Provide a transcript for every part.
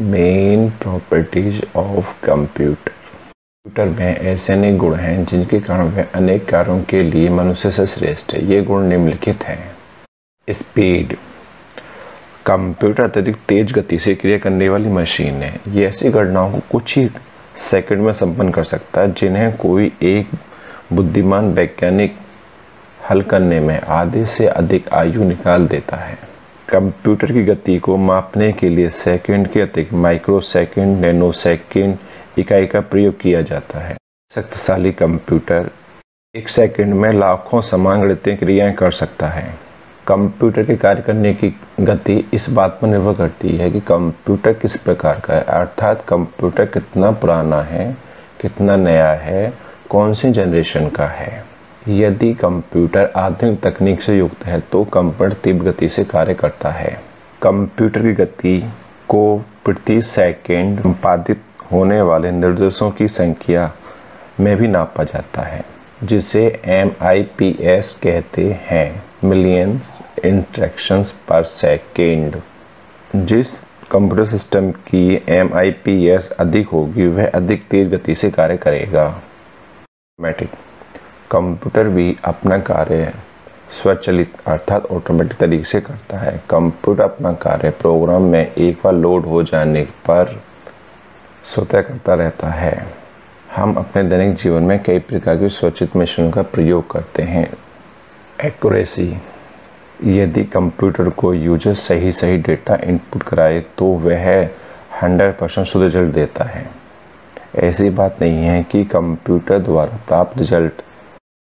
Main properties of computer. Computer में ऐसे अनेक गुण हैं जिनके कारण वह अनेक कार्यों के लिए मनुष्य से श्रेष्ठ है। ये गुण निम्नलिखित हैं। स्पीड। कंप्यूटर अत्यधिक तेज गति से क्रिया करने वाली मशीन है। ये ऐसी गणनाओं को कुछ ही सेकंड में संपन्न कर सकता है जिन्हें कोई एक बुद्धिमान वैज्ञानिक हल करने में आधे से अधिक आयु निकाल देता है। कंप्यूटर की गति को मापने के लिए सेकंड के अतिरिक्त माइक्रोसेकंड, नैनोसेकंड इकाई का प्रयोग किया जाता है। शक्तिशाली कंप्यूटर एक सेकंड में लाखों समान गणितीय क्रियाएं कर सकता है। कंप्यूटर के कार्य करने की गति इस बात पर निर्भर करती है कि कंप्यूटर किस प्रकार का है, अर्थात कंप्यूटर कितना पुराना है, कितना नया है, कौन सी जनरेशन का है। यदि कंप्यूटर आधुनिक तकनीक से युक्त है तो कंप्यूटर तीव्र गति से कार्य करता है। कंप्यूटर की गति को प्रति सेकंड संपादित होने वाले निर्देशों की संख्या में भी नापा जाता है, जिसे MIPS कहते हैं, मिलियंस इंस्ट्रक्शंस पर सेकेंड। जिस कंप्यूटर सिस्टम की MIPS अधिक होगी वह अधिक तेज गति से कार्य करेगा। ऑटोमेटिक कंप्यूटर भी अपना कार्य स्वचालित अर्थात ऑटोमेटिक तरीके से करता है। कंप्यूटर अपना कार्य प्रोग्राम में एक बार लोड हो जाने पर स्वतः करता रहता है। हम अपने दैनिक जीवन में कई प्रकार की स्वचालित मशीनों का प्रयोग करते हैं। एक्यूरेसी। यदि कंप्यूटर को यूजर सही डेटा इनपुट कराए तो वह 100% शुद्ध रिजल्ट देता है। ऐसी बात नहीं है कि कंप्यूटर द्वारा प्राप्त रिजल्ट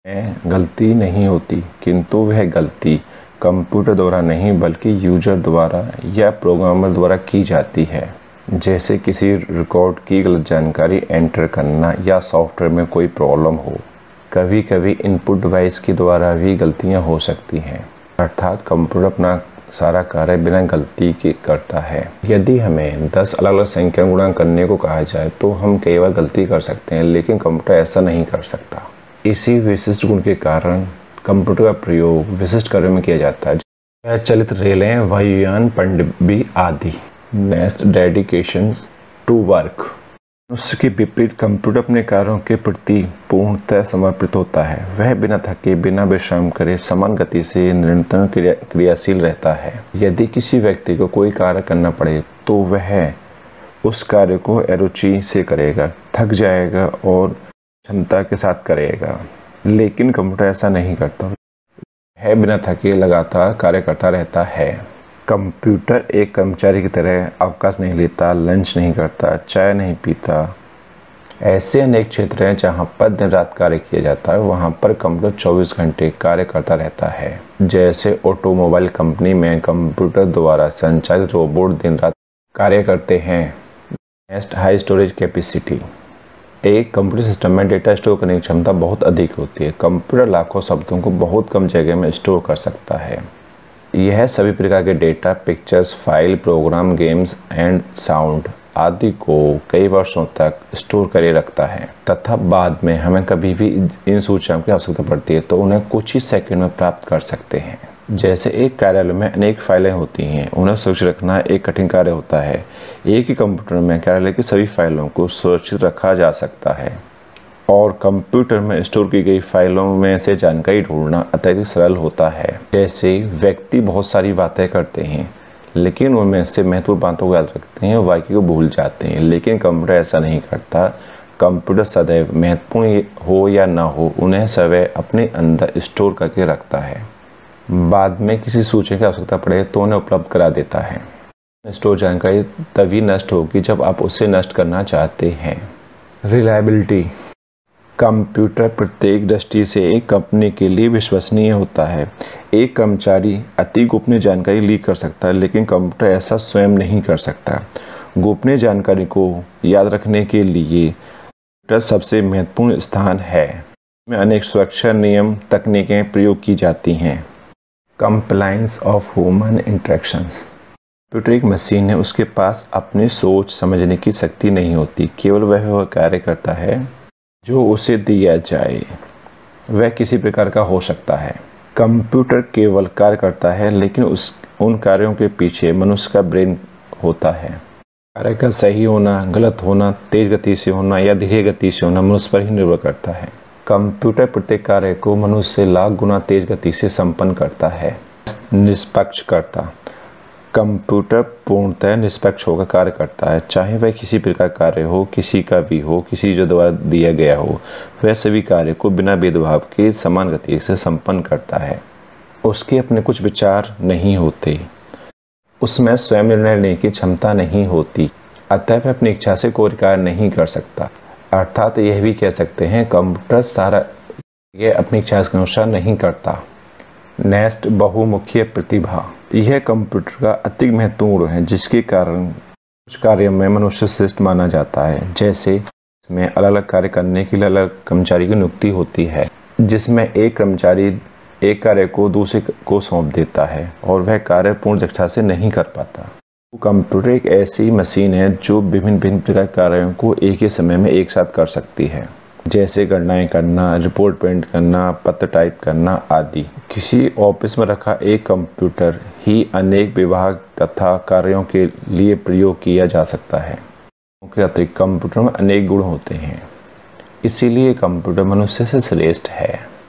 में गलती नहीं होती, किंतु वह गलती कंप्यूटर द्वारा नहीं बल्कि यूजर द्वारा या प्रोग्रामर द्वारा की जाती है। जैसे किसी रिकॉर्ड की गलत जानकारी एंटर करना या सॉफ्टवेयर में कोई प्रॉब्लम हो। कभी कभी इनपुट डिवाइस के द्वारा भी गलतियां हो सकती हैं, अर्थात कंप्यूटर अपना सारा कार्य बिना गलती के करता है। यदि हमें 10 अलग अलग संख्या गुणा करने को कहा जाए तो हम कई बार गलती कर सकते हैं, लेकिन कंप्यूटर ऐसा नहीं कर सकता। इसी विशिष्ट गुण के कारण कंप्यूटर का प्रयोग विशिष्ट कार्यों में किया जाता है। चलित रेलें, वायुयान, पनडुब्बी आदि। Next, dedications to work. उसके विपरीत कंप्यूटर अपने कार्यों के प्रति पूर्णतः समर्पित होता है। वह बिना थके, बिना विश्राम करे समान गति से निरंतर क्रियाशील रहता है। यदि किसी व्यक्ति को कोई कार्य करना पड़े तो वह उस कार्य को अरुचि से करेगा, थक जाएगा और क्षमता के साथ करेगा। लेकिन कंप्यूटर ऐसा नहीं करता, वह बिना थके लगातार कार्य करता रहता है। कंप्यूटर एक कर्मचारी की तरह अवकाश नहीं लेता, लंच नहीं करता, चाय नहीं पीता। ऐसे अनेक क्षेत्र हैं जहां पर दिन रात कार्य किया जाता है, वहां पर कंप्यूटर 24 घंटे कार्य करता रहता है। जैसे ऑटोमोबाइल कंपनी में कंप्यूटर द्वारा संचालित रोबोट दिन रात कार्य करते हैं। Next, high storage capacity. एक कंप्यूटर सिस्टम में डेटा स्टोर करने की क्षमता बहुत अधिक होती है। कंप्यूटर लाखों शब्दों को बहुत कम जगह में स्टोर कर सकता है। यह सभी प्रकार के data, pictures, file, program, games and sound आदि को कई वर्षों तक स्टोर करे रखता है तथा बाद में हमें कभी भी इन सूचनाओं की आवश्यकता पड़ती है तो उन्हें कुछ ही सेकंड में प्राप्त कर सकते हैं। जैसे एक कार्यालय में अनेक फाइलें होती हैं, उन्हें सुरक्षित रखना एक कठिन कार्य होता है। एक ही कंप्यूटर में कार्यालय की सभी फाइलों को सुरक्षित रखा जा सकता है और कंप्यूटर में स्टोर की गई फाइलों में से जानकारी ढूंढना अत्यधिक सरल होता है। जैसे व्यक्ति बहुत सारी बातें करते हैं लेकिन उनमें से महत्वपूर्ण बातों को याद रखते हैं, बाकी को भूल जाते हैं, लेकिन कंप्यूटर ऐसा नहीं करता। कंप्यूटर सदैव महत्वपूर्ण हो या ना हो उन्हें सदैव अपने अंदर स्टोर करके रखता है। बाद में किसी सूचना की आवश्यकता पड़े तो उन्हें उपलब्ध करा देता है। स्टोर जानकारी तभी नष्ट होगी जब आप उसे नष्ट करना चाहते हैं। रिलायबिलिटी। कंप्यूटर प्रत्येक दृष्टि से एक कंपनी के लिए विश्वसनीय होता है। एक कर्मचारी अति गोपनीय जानकारी लीक कर सकता है, लेकिन कंप्यूटर ऐसा स्वयं नहीं कर सकता। गोपनीय जानकारी को याद रखने के लिए कंप्यूटर सबसे महत्वपूर्ण स्थान है। इसमें अनेक सुरक्षा नियम, तकनीकें प्रयोग की जाती हैं। Compliance of human interactions. Computer एक मशीन है, उसके पास अपनी सोच समझने की शक्ति नहीं होती। केवल वह कार्य करता है जो उसे दिया जाए, वह किसी प्रकार का हो सकता है। कंप्यूटर केवल कार्य करता है, लेकिन उन कार्यों के पीछे मनुष्य का ब्रेन होता है। कार्य का सही होना, गलत होना, तेज गति से होना या धीरे गति से होना मनुष्य पर ही निर्भर करता है। कंप्यूटर प्रत्येक कार्य को मनुष्य से लाख गुना तेज गति से संपन्न करता है। निष्पक्ष करता, कंप्यूटर पूर्णतः निष्पक्ष होकर कार्य करता है, चाहे वह किसी प्रकार कार्य हो, किसी का भी हो, किसी जो द्वारा दिया गया हो, वह सभी कार्य को बिना भेदभाव के समान गति से संपन्न करता है। उसके अपने कुछ विचार नहीं होते, उसमें स्वयं निर्णय लेने की क्षमता नहीं होती, अतः वह अपनी इच्छा से कोई कार्य नहीं कर सकता। अर्थात यह भी कह सकते हैं कंप्यूटर सारा ये अपनी इच्छा के अनुसार नहीं करता। नेक्स्ट, बहुमुखी प्रतिभा। यह कंप्यूटर का अति महत्वपूर्ण गुण है, जिसके कारण कुछ कार्यों में मनुष्य श्रेष्ठ माना जाता है। जैसे इसमें अलग अलग कार्य करने के लिए अलग कर्मचारी की नियुक्ति होती है, जिसमें एक कर्मचारी एक कार्य को दूसरे को सौंप देता है और वह कार्य पूर्ण दक्षता से नहीं कर पाता। कंप्यूटर एक ऐसी मशीन है जो विभिन्न प्रकार के कार्यों को एक ही समय में एक साथ कर सकती है, जैसे गणनाएं करना, रिपोर्ट प्रिंट करना, पत्र टाइप करना आदि। किसी ऑफिस में रखा एक कंप्यूटर ही अनेक विभाग तथा कार्यों के लिए प्रयोग किया जा सकता है। के अतिरिक्त कंप्यूटर में अनेक गुण होते हैं, इसीलिए कंप्यूटर मनुष्य से श्रेष्ठ है।